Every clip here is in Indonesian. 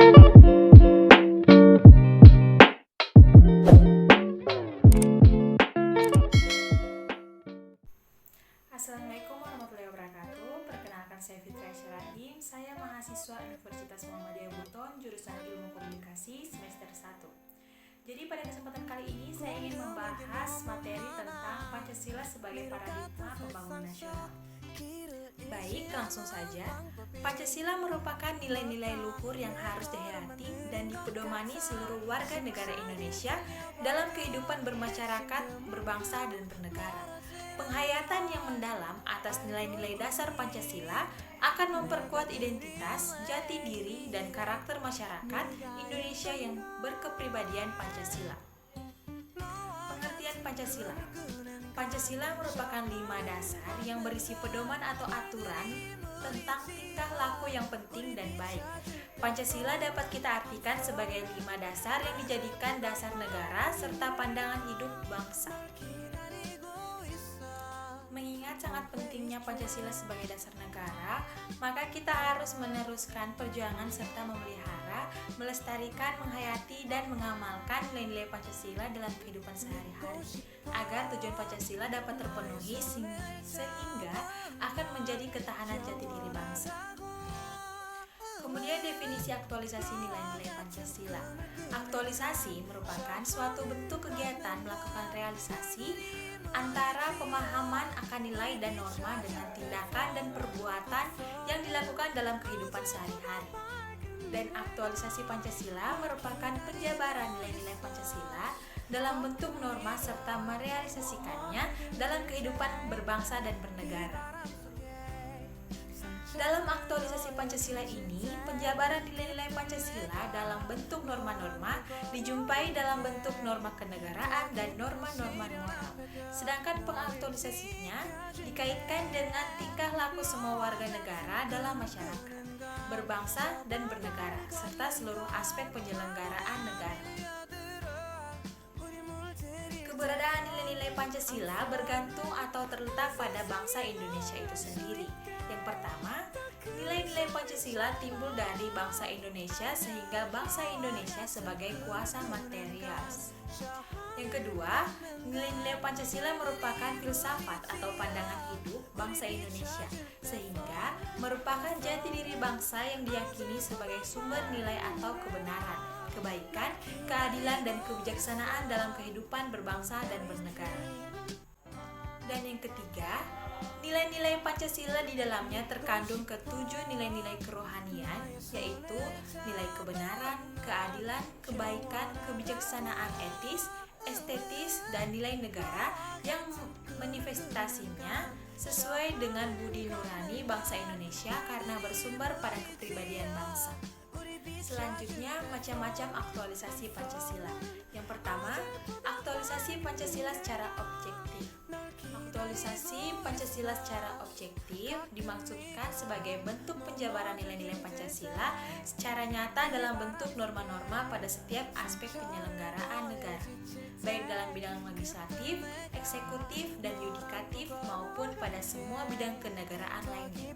Assalamualaikum warahmatullahi wabarakatuh. Perkenalkan saya Fitri Syarahim. Saya mahasiswa Universitas Muhammadiyah Buton, jurusan Ilmu Komunikasi semester 1. Jadi pada kesempatan kali ini saya ingin membahas materi tentang Pancasila sebagai paradigma pembangunan nasional. Baik, langsung saja. Pancasila merupakan nilai-nilai luhur yang harus dihayati dan dipedomani seluruh warga negara Indonesia dalam kehidupan bermasyarakat, berbangsa, dan bernegara. Penghayatan yang mendalam atas nilai-nilai dasar Pancasila akan memperkuat identitas, jati diri, dan karakter masyarakat Indonesia yang berkepribadian Pancasila. Pengertian Pancasila. Pancasila merupakan 5 dasar yang berisi pedoman atau aturan tentang tingkah laku yang penting dan baik. Pancasila dapat kita artikan sebagai 5 dasar yang dijadikan dasar negara serta pandangan hidup bangsa. Mengingat sangat pentingnya Pancasila sebagai dasar negara, maka kita harus meneruskan perjuangan serta memelihara, melestarikan, menghayati, dan mengamalkan nilai-nilai Pancasila dalam kehidupan sehari-hari, agar tujuan Pancasila dapat terpenuhi sehingga akan menjadi ketahanan jati diri bangsa. Kemudian definisi aktualisasi nilai-nilai Pancasila. Aktualisasi merupakan suatu bentuk kegiatan melakukan realisasi antara pemahaman akan nilai dan norma dengan tindakan dan perbuatan yang dilakukan dalam kehidupan sehari-hari. Dan aktualisasi Pancasila merupakan penjabaran nilai-nilai Pancasila dalam bentuk norma serta merealisasikannya dalam kehidupan berbangsa dan bernegara. Dalam aktualisasi Pancasila ini, penjabaran nilai-nilai Pancasila dalam bentuk norma-norma dijumpai dalam bentuk norma kenegaraan dan norma-norma moral. Sedangkan pengaktualisasinya dikaitkan dengan tingkah laku semua warga negara dalam masyarakat, berbangsa dan bernegara, serta seluruh aspek penyelenggaraan negara. Keberadaan nilai-nilai Pancasila bergantung atau terletak pada bangsa Indonesia itu sendiri. Yang pertama, nilai-nilai Pancasila timbul dari bangsa Indonesia sehingga bangsa Indonesia sebagai kuasa material. Yang kedua, nilai-nilai Pancasila merupakan filsafat atau pandangan hidup bangsa Indonesia sehingga merupakan jati diri bangsa yang diyakini sebagai sumber nilai atau kebenaran, kebaikan, keadilan, dan kebijaksanaan dalam kehidupan berbangsa dan bernegara. Dan yang ketiga, nilai-nilai Pancasila di dalamnya terkandung ketujuh nilai-nilai kerohanian, yaitu nilai kebenaran, keadilan, kebaikan, kebijaksanaan etis, estetis, dan nilai negara yang manifestasinya sesuai dengan budi nurani bangsa Indonesia karena bersumber pada kepribadian bangsa. Selanjutnya, macam-macam aktualisasi Pancasila. Yang pertama, aktualisasi Pancasila secara objektif. Aktualisasi Pancasila secara objektif dimaksudkan sebagai bentuk penjabaran nilai-nilai Pancasila secara nyata dalam bentuk norma-norma pada setiap aspek penyelenggaraan negara, baik dalam bidang legislatif, eksekutif, dan yudikatif maupun pada semua bidang kenegaraan lainnya.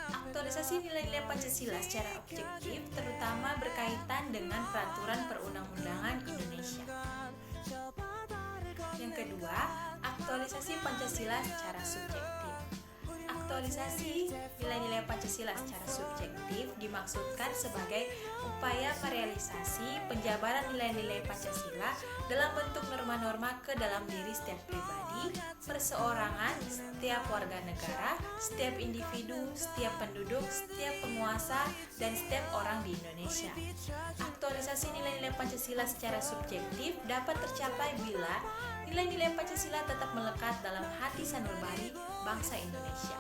Aktualisasi nilai-nilai Pancasila secara objektif terutama berkaitan dengan peraturan perundang-undangan Indonesia. Yang kedua, aktualisasi Pancasila secara subjektif. Aktualisasi nilai-nilai Pancasila secara subjektif dimaksudkan sebagai upaya merealisasi penjabaran nilai-nilai Pancasila dalam bentuk norma-norma ke dalam diri setiap pribadi, perseorangan, setiap warga negara, setiap individu, setiap penduduk, setiap penguasa, dan setiap orang di Indonesia. Aktualisasi nilai-nilai Pancasila secara subjektif dapat tercapai bila nilai-nilai Pancasila tetap melekat dalam hati sanubari bangsa Indonesia.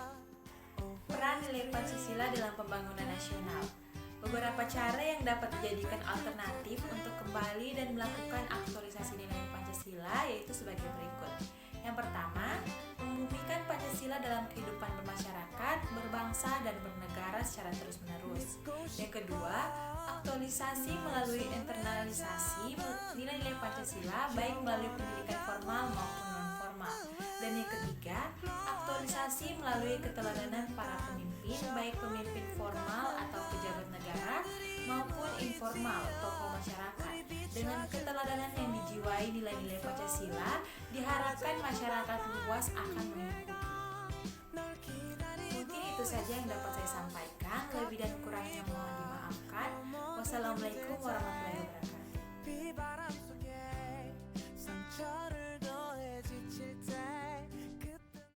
Peran nilai Pancasila dalam pembangunan nasional. Beberapa cara yang dapat dijadikan alternatif untuk kembali dan melakukan aktualisasi nilai Pancasila yaitu sebagai berikut. Yang pertama, membumikan Pancasila dalam kehidupan bermasyarakat, berbangsa, dan bernegara secara terus-menerus. Yang kedua, aktualisasi melalui internalisasi nilai-nilai Pancasila baik melalui pendidikan formal maupun non-formal. Dan yang ketiga, aktualisasi melalui keteladanan para pemimpin, baik pemimpin formal atau pejabat negara maupun formal, tokoh masyarakat. Dengan keteladanan yang dijiwai nilai-nilai Pancasila, diharapkan masyarakat luas akan mengikuti. Mungkin itu saja yang dapat saya sampaikan. Lebih dan kurangnya mohon dimaafkan. Wassalamualaikum warahmatullahi wabarakatuh.